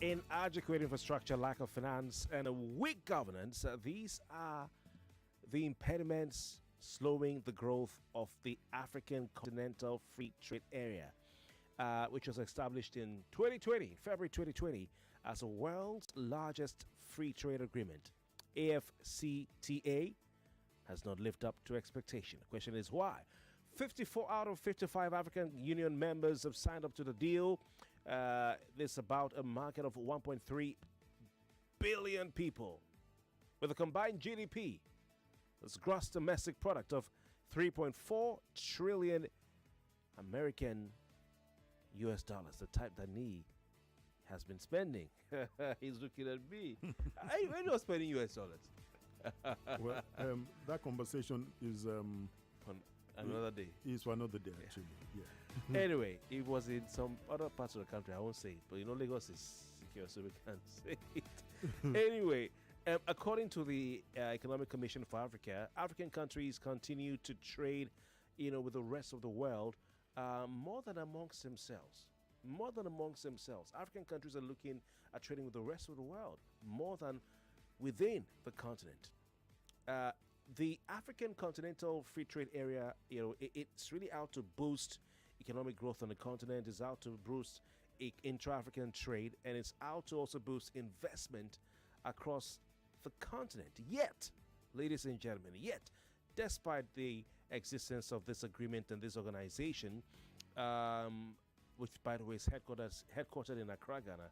Inadequate infrastructure, lack of finance, and a weak governance, these are the impediments slowing the growth of the African Continental Free Trade Area, which was established in February 2020, as the world's largest free trade agreement. AFCTA has not lived up to expectation. The question is why? 54 out of 55 African Union members have signed up to the deal. This is about a market of 1.3 billion people with a combined GDP, that's gross domestic product, of 3.4 trillion American US dollars, the type that Nee has been spending. He's looking at me. I'm not spending US dollars. Well, that conversation is On another day. Is for another day, actually. Yeah. Anyway, it was in some other parts of the country. I won't say it, but Lagos is secure, so we can't say it. Anyway, according to the Economic Commission for Africa, African countries continue to trade, with the rest of the world more than amongst themselves. More than amongst themselves. African countries are looking at trading with the rest of the world more than within the continent. The African Continental Free Trade Area, it's really out to boost economic growth on the continent. It's out to boost intra-African trade, and it's out to also boost investment across the continent. Yet, ladies and gentlemen, despite the existence of this agreement and this organization, which, by the way, is headquartered in Accra, Ghana,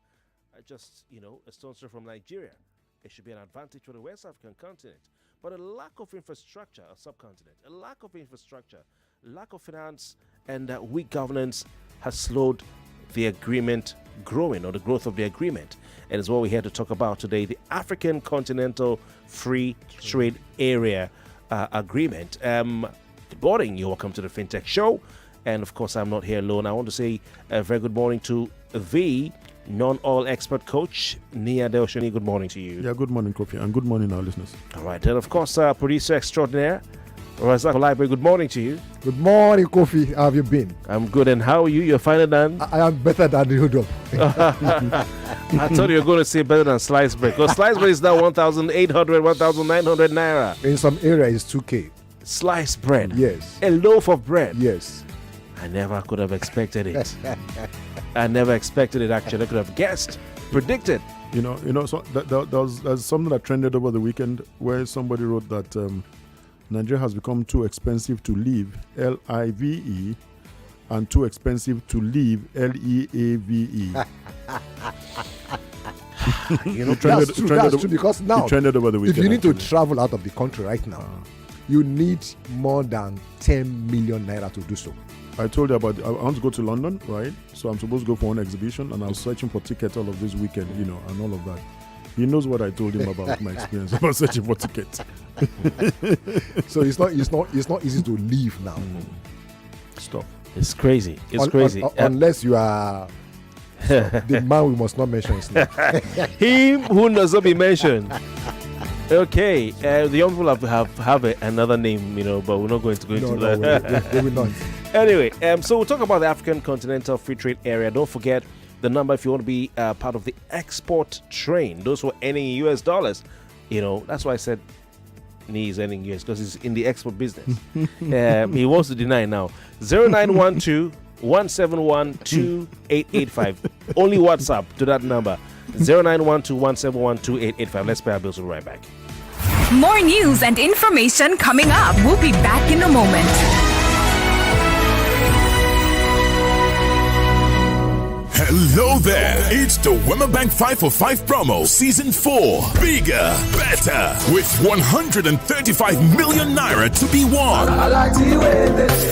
just, a stone's throw from Nigeria. It should be an advantage for the West African continent. But a lack of infrastructure, a subcontinent, a lack of infrastructure, lack of finance, and weak governance has slowed the agreement growing, or the growth of the agreement. And it's what we're here to talk about today, the African Continental Free Trade Area Agreement. Good morning. You're welcome to the Fintex Show. And, of course, I'm not here alone. I want to say a very good morning to the non-oil expert coach, Nia Delshani. Good morning to you. Yeah, good morning, Kofi, and good morning, our listeners. All right. And, of course, producer extraordinaire, Razak Library. Good morning to you. Good morning, Kofi. How have you been? I'm good. And how are you? You're finer than? I am better than the Hoodoo. I thought you were going to say better than sliced bread. Because sliced bread is now 1,800, 1,900 naira. In some areas, it's 2K. Sliced bread? Yes. A loaf of bread? Yes. I never could have expected it. I never expected it, actually. I could have guessed, predicted. So there's something that trended over the weekend where somebody wrote that Nigeria has become too expensive to live, L-I-V-E, and too expensive to live, L-E-A-V-E. That's true, because now, it trended over the weekend, if you need to travel out of the country right now, you need more than 10 million naira to do so. I told you I want to go to London, right? So I'm supposed to go for an exhibition, and I was searching for tickets all of this weekend, and all of that. He knows what I told him about my experience about searching for tickets. So it's not easy to leave now. Stop. It's crazy. It's crazy. Unless you are the man we must not mention his name. Him who does not be mentioned. Okay, the young people have another name, but we're not going to go into that. We will not. Anyway, so we'll talk about the African Continental Free Trade Area. Don't forget the number if you want to be part of the export train. Those who are earning US dollars, that's why I said Nee is earning US, because he's in the export business. He wants to deny now. 0912 171 2885. Only WhatsApp to that number. 0912 171 2885. Let's pay our bills. We'll be right back. More news and information coming up. We'll be back in a moment. Hello there. It's the Wema Bank 5 for 5 promo, season 4. Bigger, better, with 135 million naira to be won.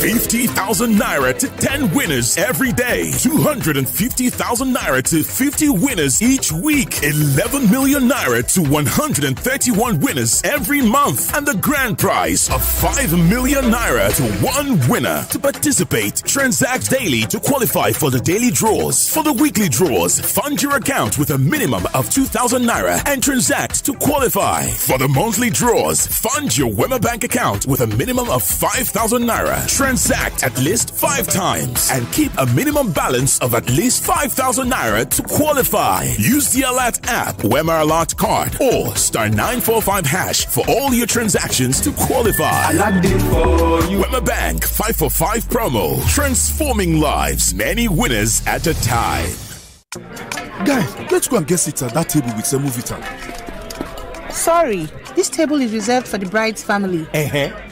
50,000 naira to 10 winners every day. 250,000 naira to 50 winners each week. 11 million naira to 131 winners every month. And the grand prize of 5 million naira to 1 winner. To participate, transact daily to qualify for the daily draws. For the weekly draws, fund your account with a minimum of 2,000 naira and transact to qualify. For the monthly draws, fund your Wema Bank account with a minimum of 5,000 naira. Transact at least 5 times and keep a minimum balance of at least 5,000 naira to qualify. Use the Alert app, Wema Alert card, or star 945 hash for all your transactions to qualify. I like this for you. Wema Bank 545 promo. Transforming lives, many winners at a time. Guys, let's go and get seats at that table with Semovita. Sorry, this table is reserved for the bride's family.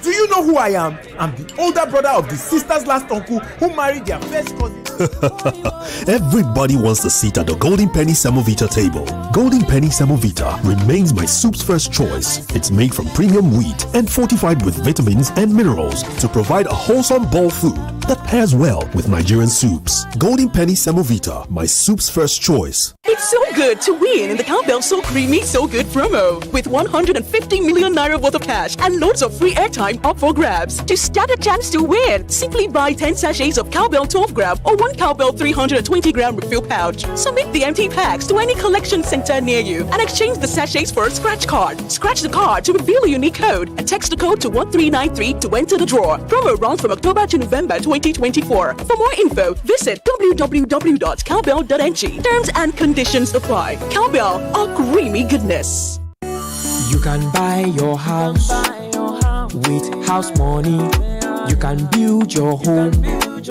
Do you know who I am? I'm the older brother of the sister's last uncle who married their first cousin. Everybody wants a seat at the Golden Penny Semovita table. Golden Penny Semovita remains my soup's first choice. It's made from premium wheat and fortified with vitamins and minerals to provide a wholesome bowl food that pairs well with Nigerian soups. Golden Penny Semovita, my soup's first choice. It's so good to win in the Cowbell So Creamy So Good promo with 150 million naira worth of cash and loads of free airtime up for grabs. To stand a chance to win, simply buy 10 sachets of Cowbell 12 gram or 1 Cowbell 320 gram refill pouch. Submit the empty packs to any collection center near you and exchange the sachets for a scratch card. Scratch the card to reveal a unique code and text the code to 1393 to enter the draw. Promo runs from October to November 2024. For more info, visit www.cowbell.ng. Terms and conditions apply. Cowbell, a creamy goodness. You can buy your house with house money. You can build your home with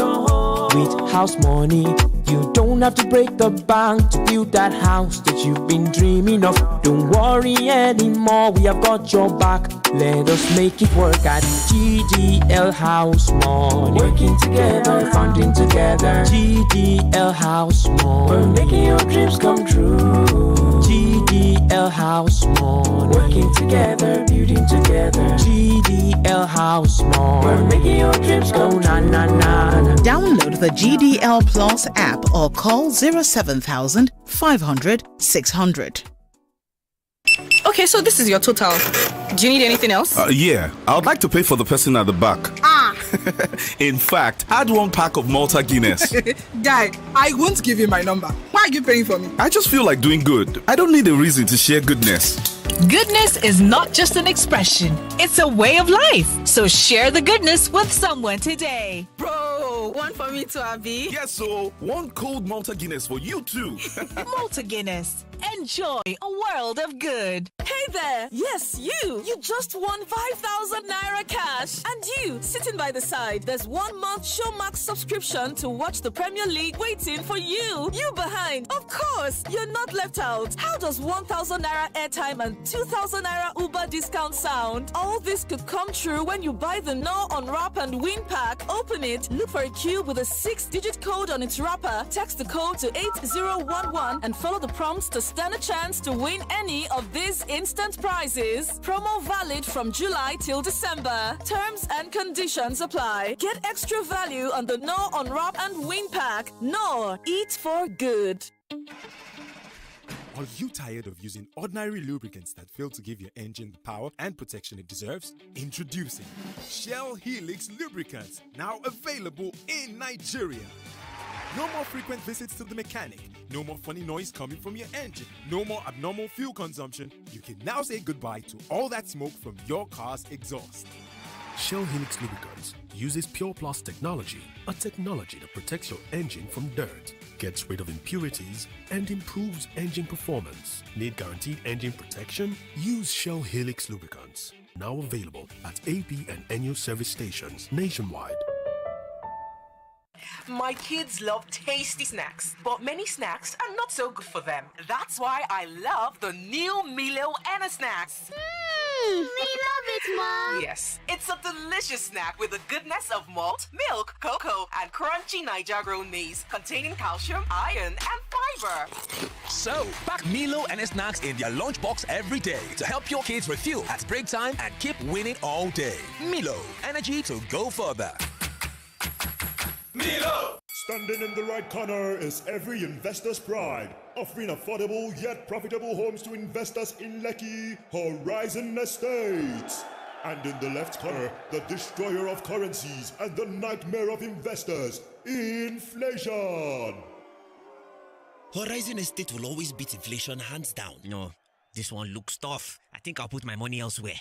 house money. You don't have to break the bank to build that house that you've been dreaming of. Don't worry anymore, we have got your back. Let us make it work at GDL House Money. Working together, funding together. GDL House Money. We're making your dreams come true. GDL House Money. Working together, building together. GDL House Money. We're making your dreams come true. Download the GDL Plus app or call 07000 500 600. Okay, so this is your total. Do you need anything else? Yeah, I would like to pay for the person at the back. In fact, add 1 pack of Malta Guinness. Guy, I won't give you my number. Why are you paying for me? I just feel like doing good. I don't need a reason to share goodness. Goodness is not just an expression, it's a way of life. So share the goodness with someone today. Bro, one for me too, Abby. Yes, so 1 cold Malta Guinness for you too. Malta Guinness. Enjoy a world of good. Hey there! Yes, you! You just won 5,000 naira cash! And you, sitting by the side, there's 1 month Showmax subscription to watch the Premier League waiting for you! You behind! Of course! You're not left out! How does 1,000 naira airtime and 2,000 naira Uber discount sound? All this could come true when you buy the No Unwrap and Win pack. Open it, look for a cube with a 6-digit code on its wrapper, text the code to 8011 and follow the prompts to stand a chance to win any of these instant prizes. Promo valid from July till December. Terms and conditions apply. Get extra value on the No Unwrap and Win pack. No, eat for good. Are you tired of using ordinary lubricants that fail to give your engine the power and protection it deserves? Introducing Shell Helix Lubricants, now available in Nigeria. No more frequent visits to the mechanic. No more funny noise coming from your engine. No more abnormal fuel consumption. You can now say goodbye to all that smoke from your car's exhaust. Shell Helix Lubricants uses Pure Plus technology, a technology that protects your engine from dirt, gets rid of impurities, and improves engine performance. Need guaranteed engine protection? Use Shell Helix Lubricants. Now available at AP and NU service stations nationwide. My kids love tasty snacks, but many snacks are not so good for them. That's why I love the new Milo Anna Snacks. We love it, Mom. Yes, it's a delicious snack with the goodness of malt, milk, cocoa, and crunchy Niger-grown maize containing calcium, iron, and fiber. So, pack Milo and snacks in their lunchbox every day to help your kids refuel at break time and keep winning all day. Milo, energy to go further. Milo! Standing in the right corner is every investor's pride, offering affordable yet profitable homes to investors in Lekki, Horizon Estates. And in the left corner, the destroyer of currencies and the nightmare of investors, inflation. Horizon Estate will always beat inflation hands down. No, this one looks tough. I think I'll put my money elsewhere.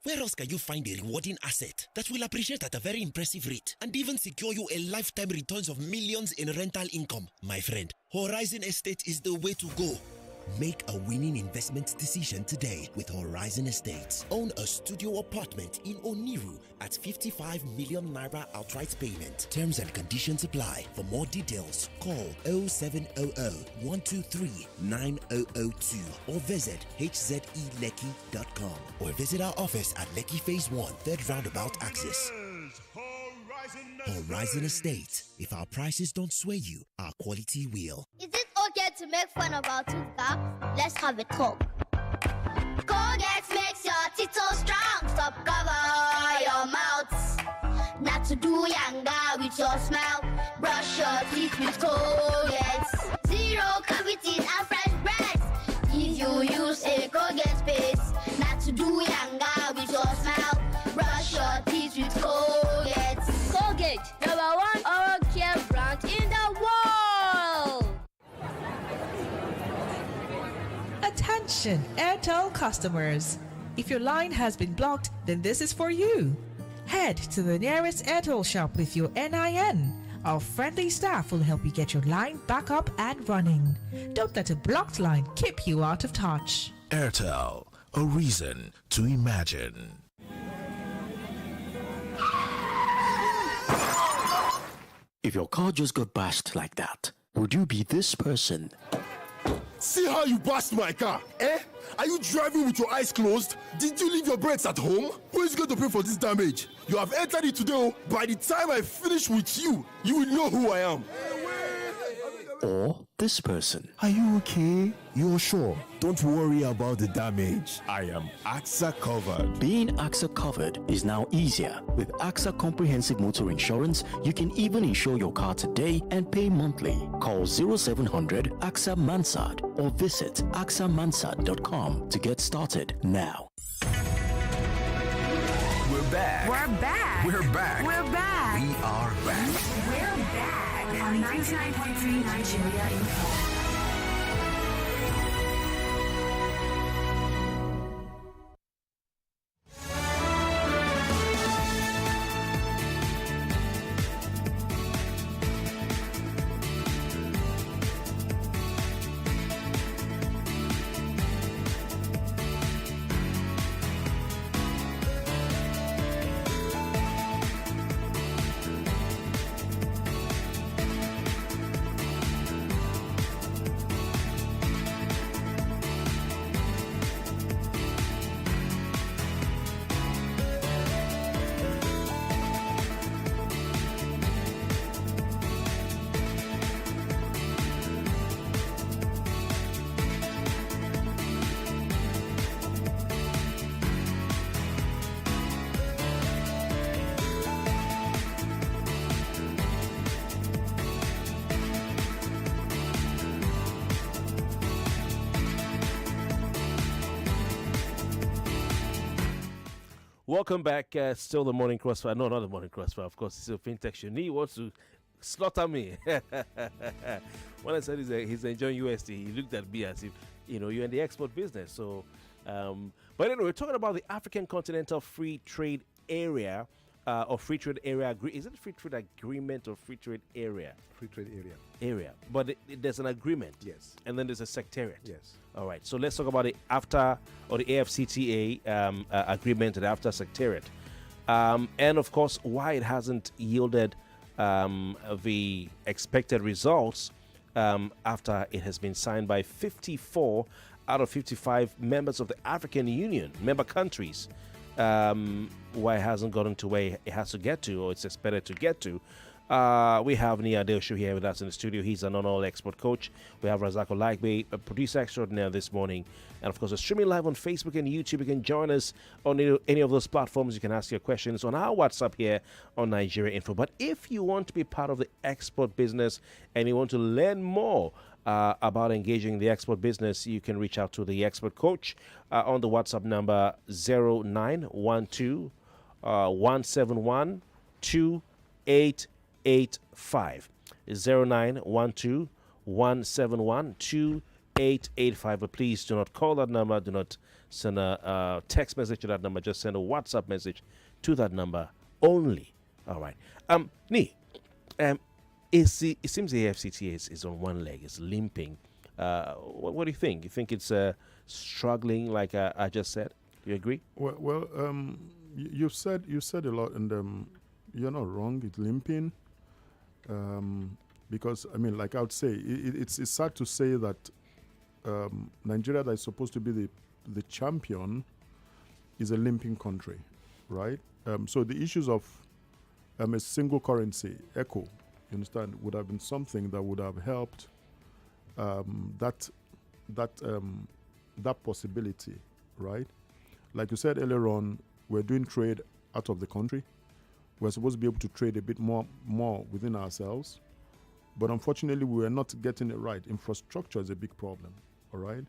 Where else can you find a rewarding asset that will appreciate at a very impressive rate and even secure you a lifetime returns of millions in rental income? My friend, Horizon Estate is the way to go. Make a winning investment decision today with Horizon Estates. Own a studio apartment in Oniru at 55 million naira outright payment. Terms and conditions apply. For more details, call 0700 123 9002 or visit hzeleki.com or visit our office at Lekki Phase 1, 3rd Roundabout Access. Horizon Estate. If our prices don't sway you, our quality will. Is it okay to make fun of our tooth gap? Let's have a talk. Colgate makes your teeth so strong. Stop cover your mouth. Not to do younger with your smile. Brush your teeth with Colgate. Zero cavities and fresh breath. If you use a Colgate paste. Not to do younger with your smile. Brush your teeth with Colgate. Colgate, #1 oral care brand in the world. Attention, Airtel customers. If your line has been blocked, then this is for you. Head to the nearest Airtel shop with your NIN. Our friendly staff will help you get your line back up and running. Don't let a blocked line keep you out of touch. Airtel, a reason to imagine. If your car just got bashed like that, would you be this person? See how you bashed my car, eh? Are you driving with your eyes closed? Did you leave your brakes at home? Who is going to pay for this damage? You have entered it today. By the time I finish with you, you will know who I am. Or this person. Are you okay? You're sure? Don't worry about the damage. I am AXA covered. Being AXA covered is now easier. With AXA Comprehensive Motor Insurance, you can even insure your car today and pay monthly. Call 0700 AXA Mansard or visit axamansard.com to get started now. We're back. We're back. We're back. We're back. We are back. We're back on 99.3 Nigeria Info. Welcome back. Still the morning crossfire. No, not the morning crossfire. Of course, it's still Fintex. He wants to slaughter me. When I said he's enjoying USD, he looked at me as if, you're in the export business. So, but anyway, we're talking about the African Continental Free Trade Area, or Free Trade Area. Is it Free Trade Agreement or Free Trade Area? Free trade area. But there's an agreement. Yes. And then there's a secretariat. Yes. All right. So let's talk about the AFTA or the AFCTA agreement and the AFTA secretariat. And of course, why it hasn't yielded the expected results after it has been signed by 54 out of 55 members of the African Union, member countries. Why it hasn't gotten to where it has to get to, or it's expected to get to. We have Nia Delshu here with us in the studio. He's a non-oil export coach. We have Razako Laikbe, a producer extraordinaire this morning. And of course, we're streaming live on Facebook and YouTube. You can join us on any of those platforms. You can ask your questions on our WhatsApp here on Nigeria Info. But if you want to be part of the export business and you want to learn more about engaging in the export business, you can reach out to the expert coach on the WhatsApp number 0912 171 2885. 0912 171-2885. But please do not call that number. Do not send a text message to that number. Just send a WhatsApp message to that number only. All right. Nee, it seems the AFCT is on one leg. It's limping. What do you think? You think it's struggling, like I just said? Do you agree? Well, you said a lot, and you're not wrong. It's limping, because I mean, like I would say, it's sad to say that Nigeria, that is supposed to be the champion, is a limping country, right? So the issues of a single currency, ECO, you understand, would have been something that would have helped that possibility, right? Like you said earlier on, we're doing trade out of the country. We're supposed to be able to trade a bit more within ourselves. But unfortunately, we are not getting it right. Infrastructure is a big problem, all right?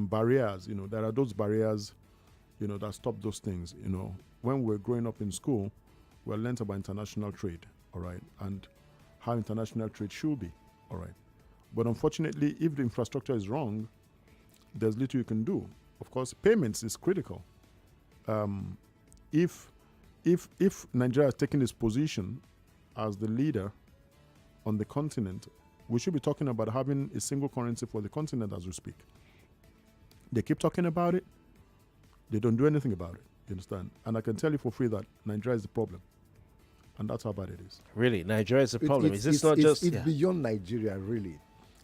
Barriers, there are those barriers, that stop those things. When we're growing up in school, we learned about international trade, all right? And how international trade should be, all right? But unfortunately, if the infrastructure is wrong, there's little you can do. Of course, payments is critical. If Nigeria is taking its position as the leader on the continent, we should be talking about having a single currency for the continent as we speak. They keep talking about it. They don't do anything about it. You understand? And I can tell you for free that Nigeria is the problem. And that's how bad it is. Really? Nigeria is the problem? It's beyond Nigeria, really.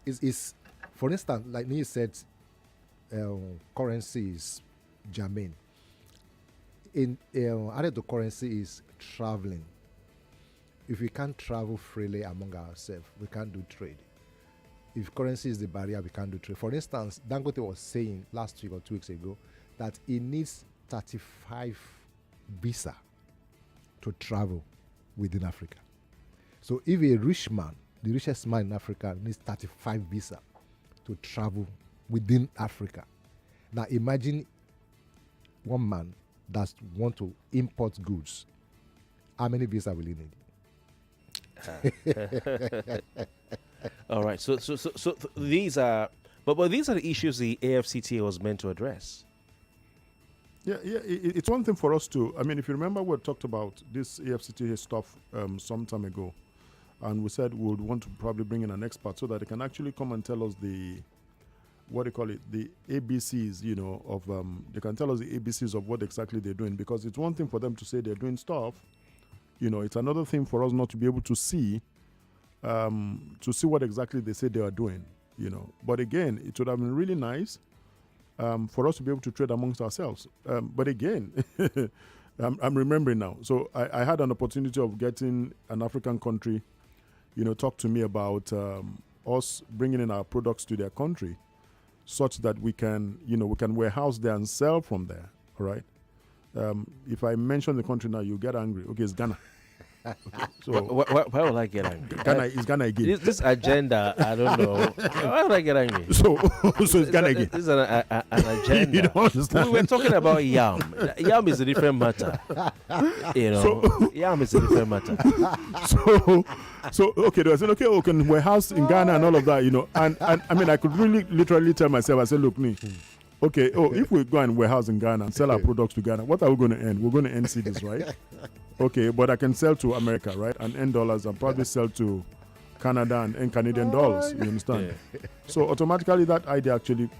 It's for instance, like you said, currency is germane. Added to currency is traveling. If we can't travel freely among ourselves, we can't do trade. If currency is the barrier, we can't do trade. For instance, Dangote was saying last week or 2 weeks ago that he needs 35 visa to travel within Africa. So if a rich man, the richest man in Africa, needs 35 visa to travel within Africa. Now imagine one man that want to import goods. How many visa will he need? All right. So these are, but these are the issues the AFCTA was meant to address. Yeah. It's one thing for us to. I mean, if you remember, we talked about this AFCTA stuff some time ago, and we said we would want to probably bring in an expert so that they can actually come and tell us the ABCs, of they can tell us the ABCs of what exactly they're doing, because it's one thing for them to say they're doing stuff, it's another thing for us not to be able to see what exactly they say they are doing, But again, it would have been really nice for us to be able to trade amongst ourselves. But again, I'm remembering now. So I had an opportunity of getting an African country, talk to me about us bringing in our products to their country, such that we can warehouse there and sell from there. All right. If I mention the country now, you get angry. Okay, it's Ghana. Okay, so why will I get angry? Ghana again. This agenda, I don't know. Why would I get angry? So it's Ghana again. This is an agenda. You don't understand. We were talking about yam. Yam is a different matter. Yam is a different matter. So okay, they were saying, okay, we can warehouse in Ghana and all of that, And I mean, I could really literally tell myself, I said, look, okay, if we go and warehouse in Ghana and sell our products to Ghana, what are we going to earn? We're going to earn cedis, right? Okay, but I can sell to America, right? And earn dollars, and probably sell to Canada and earn Canadian dollars. You understand? Yeah. So automatically that idea actually,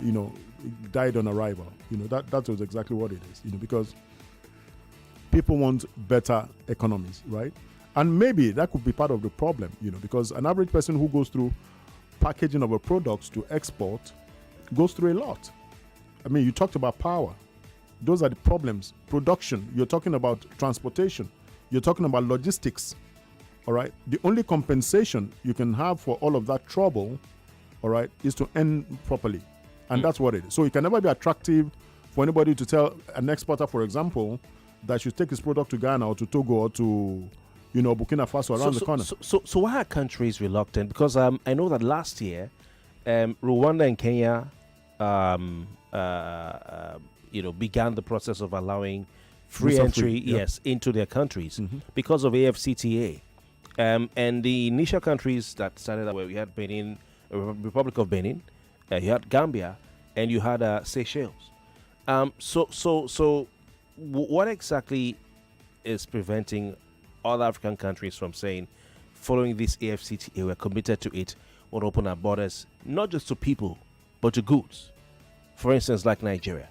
died on arrival. That was exactly what it is. Because people want better economies, right? And maybe that could be part of the problem, because an average person who goes through packaging of a product to export goes through a lot. I mean, you talked about power. Those are the problems. Production. You're talking about transportation. You're talking about logistics. All right. The only compensation you can have for all of that trouble, all right, is to earn properly. And that's what it is. So it can never be attractive for anybody to tell an exporter, for example, that should take his product to Ghana or to Togo or to, Burkina Faso around the corner. So why are countries reluctant? Because I know that last year, Rwanda and Kenya, began the process of allowing free entry, into their countries because of AFCTA. And the initial countries that started that way, we had Benin, Republic of Benin, you had Gambia, and you had Seychelles. So what exactly is preventing other African countries from saying, following this AFCTA, we're committed to it, we'll open our borders, not just to people, but to goods? For instance, like Nigeria.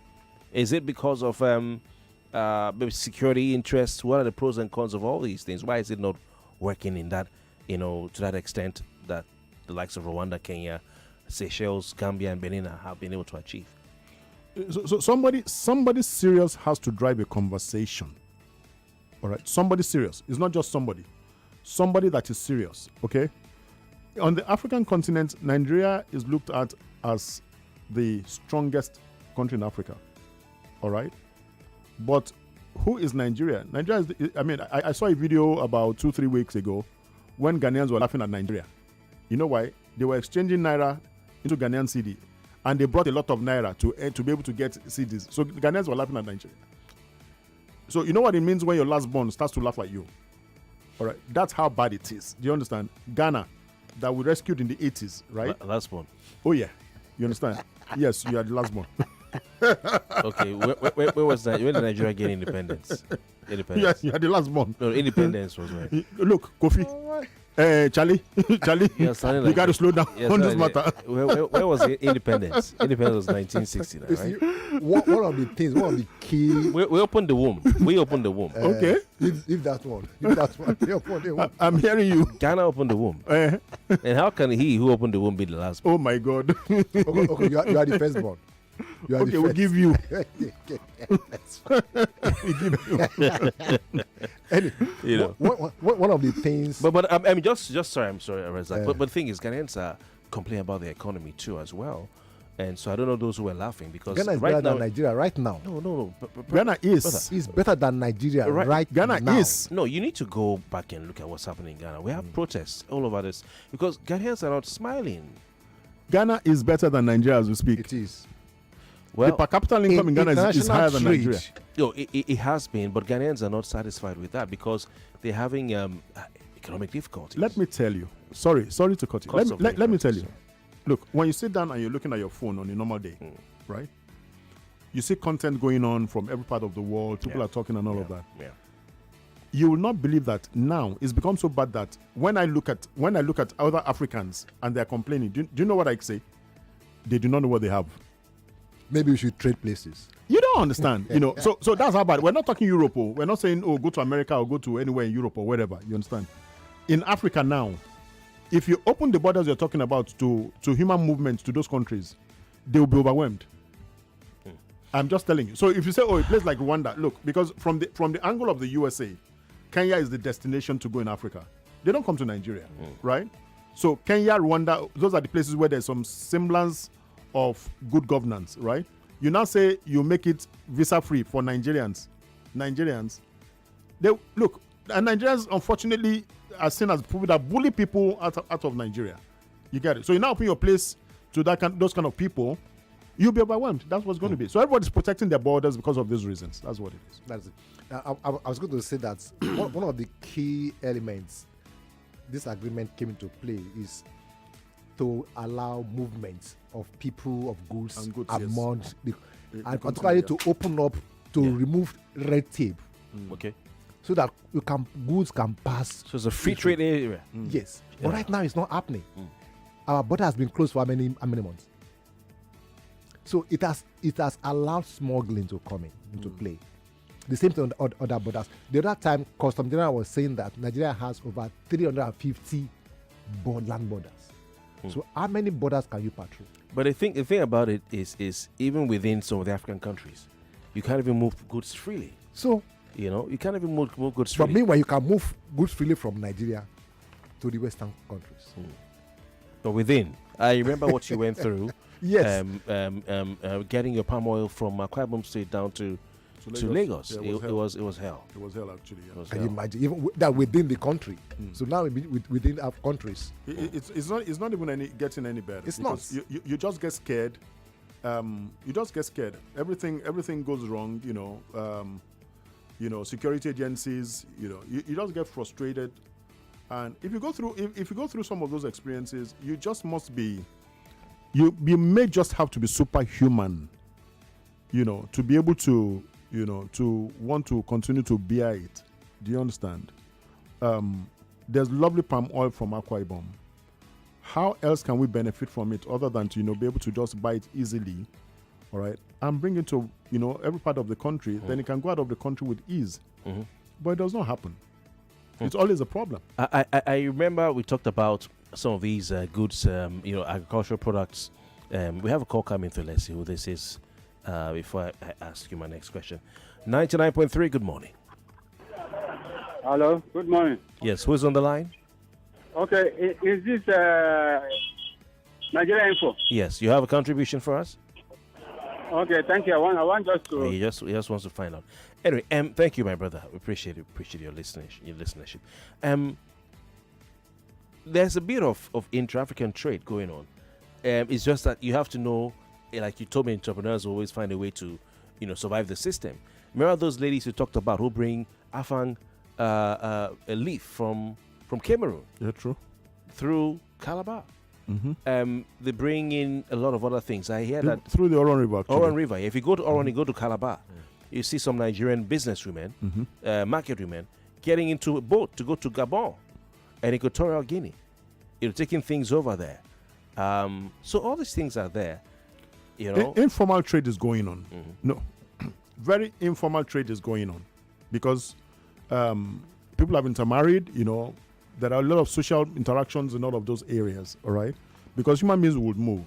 Is it because of maybe security interests? What are the pros and cons of all these things? Why is it not working in that, to that extent that the likes of Rwanda, Kenya, Seychelles, Gambia, and Benin have been able to achieve? So somebody serious has to drive a conversation. All right, somebody serious. It's not just somebody that is serious. Okay, on the African continent, Nigeria is looked at as the strongest country in Africa. All right, but who is Nigeria? Nigeria is. I saw a video about 2-3 weeks ago when Ghanaians were laughing at Nigeria. You know why? They were exchanging naira into Ghanaian cedi, and they brought a lot of naira to be able to get cedis. So the Ghanaians were laughing at Nigeria. So you know what it means when your last born starts to laugh at you? All right, that's how bad it is. Do you understand? Ghana, that we rescued in the 80s, right? Last born. Oh yeah, you understand? Yes, you are the last born. Okay, where was that? When did Nigeria get independence? Yes, you are the last born. No, independence was when. Look, Kofi. Charlie, you got to slow down on this matter. Where was independence? Independence was 1969, right? One of the things, one of the key. We opened the womb. Okay. If that one. We opened the womb. I'm hearing you. Ghana opened the womb. And how can he who opened the womb be the last born? Oh my God. Okay, you are the firstborn. Okay, we'll give you. We give you. Anyway, one of the things. But I'm just sorry. I'm sorry, Razak. But the thing is, Ghanaians are complaining about the economy too as well, and so I don't know those who are laughing because Ghana is better than Nigeria right now. No. Ghana is better than Nigeria right Ghana now. is. No, you need to go back and look at what's happening in Ghana. We have protests all over this because Ghanaians are not smiling. Ghana is better than Nigeria as we speak. It is. Well, the per capita income in Ghana is higher than Nigeria. No, it has been, but Ghanaians are not satisfied with that because they're having economic difficulties. Let me tell you. Sorry to cut you. Let me tell you. Look, when you sit down and you're looking at your phone on a normal day, right? You see content going on from every part of the world. People are talking and all of that. Yeah. You will not believe that now it's become so bad that when I look at other Africans and they're complaining, do you know what I say? They do not know what they have. Maybe we should trade places. You don't understand, So that's how bad. We're not talking Europe. We're not saying, go to America or go to anywhere in Europe or wherever. You understand? In Africa now, if you open the borders you're talking about to human movements to those countries, they will be overwhelmed. I'm just telling you. So if you say, a place like Rwanda, look, because from the angle of the USA, Kenya is the destination to go in Africa. They don't come to Nigeria, right? So Kenya, Rwanda, those are the places where there's some semblance of good governance, right? You now say you make it visa-free for Nigerians. They look, and Nigerians unfortunately are seen as people that bully people out of Nigeria. You get it? So you now open your place to those kind of people, you'll be overwhelmed. That's what's going to be. So everybody's protecting their borders because of these reasons. That's what it is. That's it. I was going to say that one of the key elements this agreement came into play is to allow movements of people, of goods among and particularly to open up to remove red tape. Okay. So that goods can pass. So it's a free trade area. Yes. But right now it's not happening. Our border has been closed for how many months? So it has allowed smuggling to come into play. The same thing on the other borders. The other time, Custom General was saying that Nigeria has over 350 land borders. So how many borders can you patrol? But the thing about it is even within some of the African countries, you can't even move goods freely. So you can't even move goods freely. But meanwhile, you can move goods freely from Nigeria to the Western countries. But within, I remember what you went through. Yes. Getting your palm oil from Akwa Ibom State down to Lagos. Yeah, it was hell. It was hell actually. Yeah. Can you imagine even that within the country? So now within our countries, it's not even getting any better. It's not. You just get scared. You just get scared. Everything goes wrong. Security agencies. You just get frustrated. And if you go through some of those experiences, you just must be, you may just have to be superhuman, to be able to, to want to continue to bear it. Do you understand? There's lovely palm oil from Akwa Ibom. How else can we benefit from it other than to, be able to just buy it easily, all right, and bring it to, every part of the country, then it can go out of the country with ease. But it does not happen. It's always a problem. I remember we talked about some of these goods, agricultural products. We have a call coming through. Let's see who this is before I ask you my next question. 99.3, good morning. Hello, good morning. Yes, who's on the line? Okay, is this Nigeria Info? Yes, you have a contribution for us? Okay, thank you. I want just to... He just wants to find out. Anyway, thank you, my brother. We appreciate your listenership. There's a bit of intra-African trade going on. It's just that you have to know, like you told me, entrepreneurs always find a way to, survive the system. Remember those ladies you talked about who bring afang a leaf from Cameroon? Yeah, true. Through Calabar. They bring in a lot of other things. I hear that through the Oron River. Actually. Oron River. If you go to Oron, you go to Calabar. You see some Nigerian businesswomen, market women, getting into a boat to go to Gabon and Equatorial Guinea. Taking things over there. So all these things are there. Informal trade is going on. No, very informal trade is going on because people have intermarried. There are a lot of social interactions in all of those areas, all right? Because human beings would move.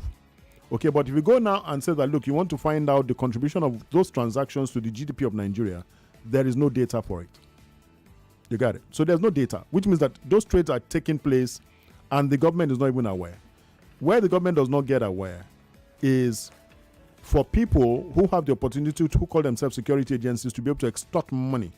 Okay, but if you go now and say that, look, you want to find out the contribution of those transactions to the GDP of Nigeria, there is no data for it. You got it? So there's no data, which means that those trades are taking place and the government is not even aware. Where the government does not get aware is for people who have the opportunity to, who call themselves security agencies, to be able to extort money.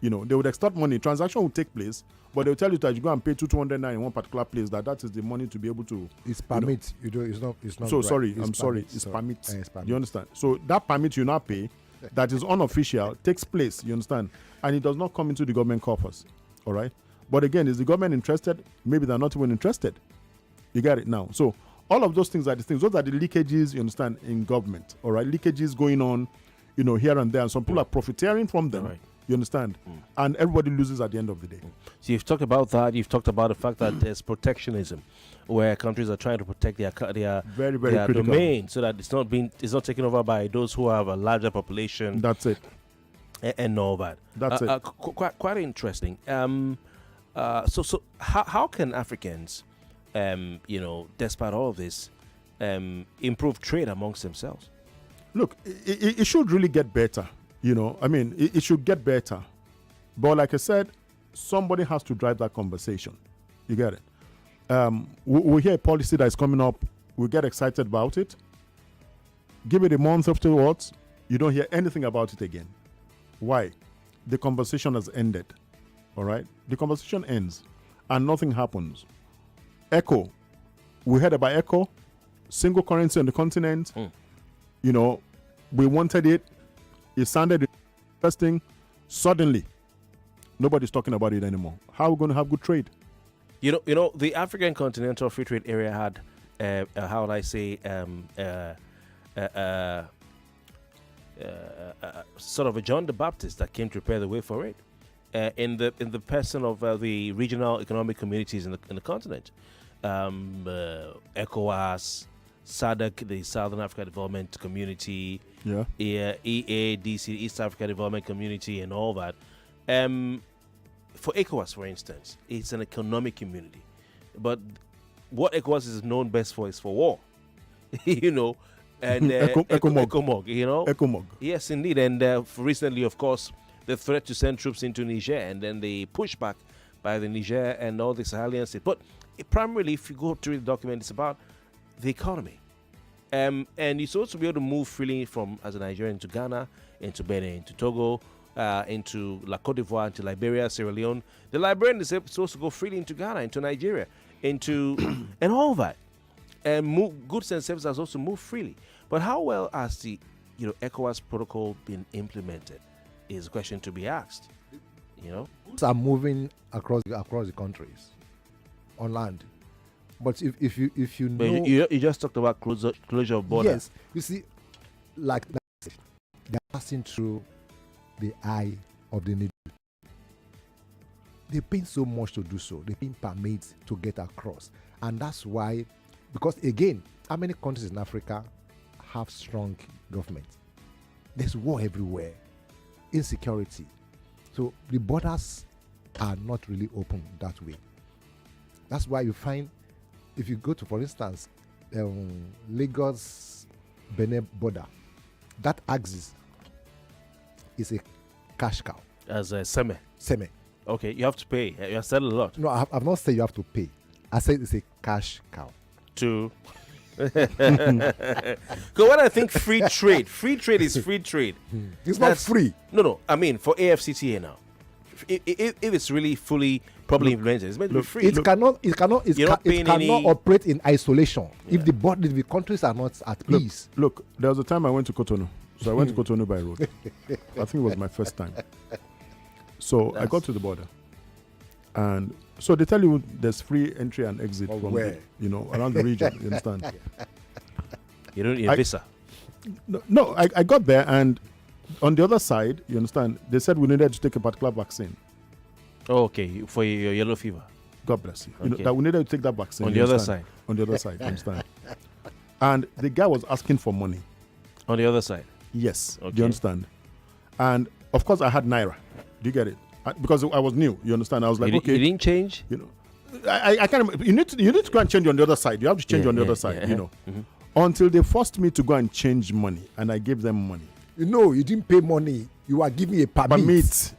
They would extort money. Transaction will take place, but they'll tell you that you go and pay 200 naira in one particular place. That is the money to be able to. It's permit. It's not. So right. sorry. It's I'm sorry. permit. It's So, permit. it's permit. You understand? So that permit you now pay, that is unofficial, takes place. You understand? And it does not come into the government coffers. All right. But again, is the government interested? Maybe they're not even interested. You got it now. So all of those things are the things. Those are the leakages. You understand? In government. All right. Leakages going on, here and there, and some people are profiteering from them. Right. You understand? And everybody loses at the end of the day. So you've talked about that. You've talked about the fact that there's protectionism, where countries are trying to protect their very, very their critical domain, so that it's not taken over by those who have a larger population. That's it. And all that. That's it. Quite interesting. So how can Africans, despite all of this, improve trade amongst themselves? Look, it should really get better. It should get better. But like I said, somebody has to drive that conversation. You get it? We hear a policy that is coming up. We get excited about it. Give it a month afterwards. You don't hear anything about it again. Why? The conversation has ended. All right? The conversation ends and nothing happens. ECHO. We heard about ECHO. Single currency on the continent. We wanted it. It sounded interesting. Suddenly, nobody's talking about it anymore. How are we going to have good trade? The African Continental Free Trade Area had, how would I say, sort of a John the Baptist that came to prepare the way for it, in the person of the regional economic communities in the continent, ECOWAS, SADC, the Southern Africa Development Community, EADC, East Africa Development Community, and all that. For ECOWAS, for instance, it's an economic community, but what ECOWAS is known best for is for war, and ECOMOG, ECOMOG. Yes, indeed, and recently, of course, the threat to send troops into Niger, and then the pushback by the Niger and all the Sahelian states. But primarily, if you go to read the document, it's about the economy. And you're supposed to be able to move freely from, as a Nigerian, into Ghana, into Benin, into Togo, into La Cote d'Ivoire, into Liberia, Sierra Leone. The Liberian is supposed to go freely into Ghana, into Nigeria, into and all that. And goods and services are supposed to move freely. But how well has the ECOWAS protocol been implemented is a question to be asked. You know, boats are moving across the countries on land. But if you but know, you just talked about closure of borders. yes, you see, like that, they're passing through the eye of the needle. They pay so much to do so. They pay permits to get across, and that's why. Because again, how many countries in Africa have strong government? There's war everywhere, insecurity. So the borders are not really open that way. That's why you find, if you go to, for instance, Lagos Benin border, that axis is a cash cow. As a seme. Seme. Okay, you have to pay. You have said a lot. No, I've not said you have to pay. I said it's a cash cow. To because when I think free trade is free trade. It's not free. No. I mean for AFCTA now, if it's really fully properly implemented, it's meant to be free. It cannot operate in isolation if the countries are not at peace. Look, there was a time I went to Cotonou. So I went to Cotonou by road. I think it was my first time. So I got to the border, and so they tell you there's free entry and exit from where? Around the region. You understand? You don't need a visa. No, I got there, and on the other side, you understand, they said we needed to take a particular vaccine. Oh, okay, for your yellow fever. God bless you. Okay. That we needed to take that vaccine. On the other side. On the other side, you understand? And the guy was asking for money. On the other side. Yes. Okay. Do you understand? And of course, I had Naira. Do you get it? Because I was new. You understand? I was like, okay. You didn't change? I can't remember. You need to go and change on the other side. You have to change on the other side, Mm-hmm. Until they forced me to go and change money, and I gave them money. You didn't pay money. You are giving a permit.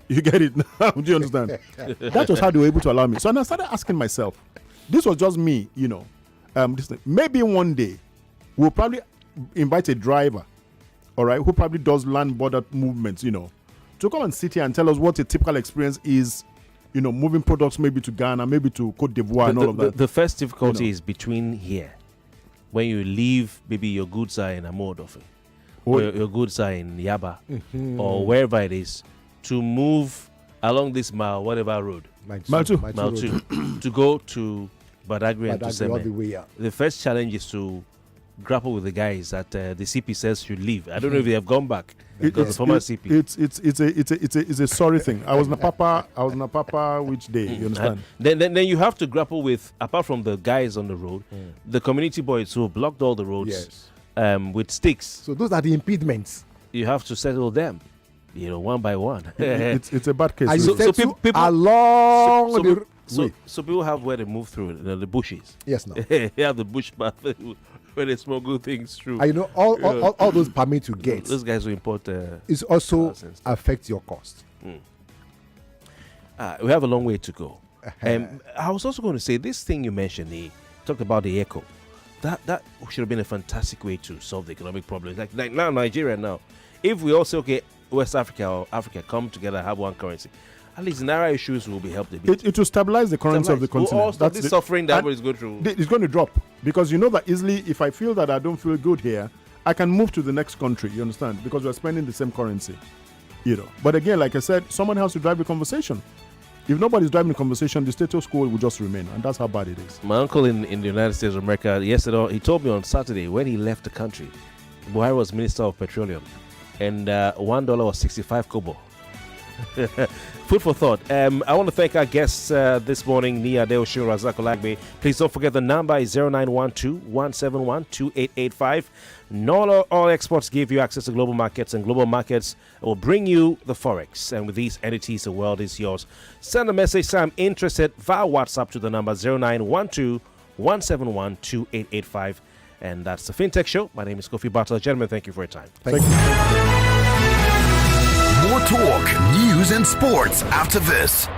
You get it now? Do you understand? That was how they were able to allow me. So and I started asking myself, this was just me, maybe one day we'll probably invite a driver, all right, who probably does land border movements, to come and sit here and tell us what a typical experience is, moving products maybe to Ghana, maybe to Cote d'Ivoire and all of that. The first difficulty is between here. When you leave, maybe your goods are in Amodofe, or your goods are in Yaba, or wherever it is, to move along this whatever road. Mile 2. To go to Badagry and to Seme. The first challenge is to grapple with the guys that the CP says should leave. I don't know if they have gone back. Because the former CP. It's a sorry thing. I was in a Papa which day, you understand? Then you have to grapple with, apart from the guys on the road, the community boys who blocked all the roads with sticks. So those are the impediments. You have to settle them, one by one. It's a bad case. And so people along so people have where they move through the bushes. Yes, no. They have the bush path where they smuggle things through. All those permits you get. Those guys who import. It also affects your cost. We have a long way to go. I was also going to say this thing you mentioned. He talked about the echo. That should have been a fantastic way to solve the economic problems. Like now, Nigeria now. If we all say, okay, West Africa or Africa come together, have one currency, at least Naira issues will be helped a bit. It will stabilize the currency of the continent. That's the suffering that everybody's going through. It's going to drop. Because you know that easily, if I feel that I don't feel good here, I can move to the next country, you understand? Because we're spending the same currency, But again, like I said, someone has to drive the conversation. If nobody's driving the conversation, the status quo will just remain. And that's how bad it is. My uncle in the United States of America, yesterday, he told me on Saturday when he left the country, Buhari was Minister of Petroleum, and $1 was 65 kobo. Food for thought. I want to thank our guests this morning, Nia Deoshin, Razak Olagbe. Please don't forget the number is 0912-171-2885. Not all exports give you access to global markets, and global markets will bring you the Forex. And with these entities, the world is yours. Send a message, say I'm interested, via WhatsApp to the number 0912-171-2885. And that's the Fintex Show. My name is Kofi Butler. Gentlemen, thank you for your time. Thank you. More talk, news, and sports after this.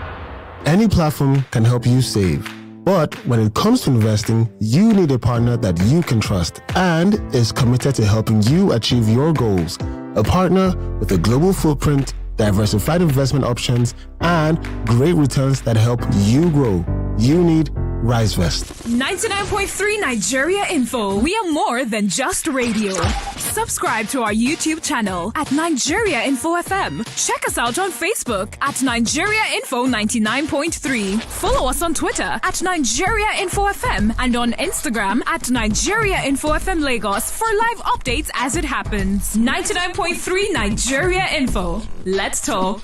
Any platform can help you save. But when it comes to investing, you need a partner that you can trust and is committed to helping you achieve your goals. A partner with a global footprint, diversified investment options, and great returns that help you grow. You need Rise Vest. 99.3 Nigeria Info. We are more than just radio. Subscribe to our YouTube channel at Nigeria Info FM. Check us out on Facebook at Nigeria Info 99.3. Follow us on Twitter at Nigeria Info FM and on Instagram at Nigeria Info FM Lagos for live updates as it happens. 99.3 Nigeria Info. Let's talk.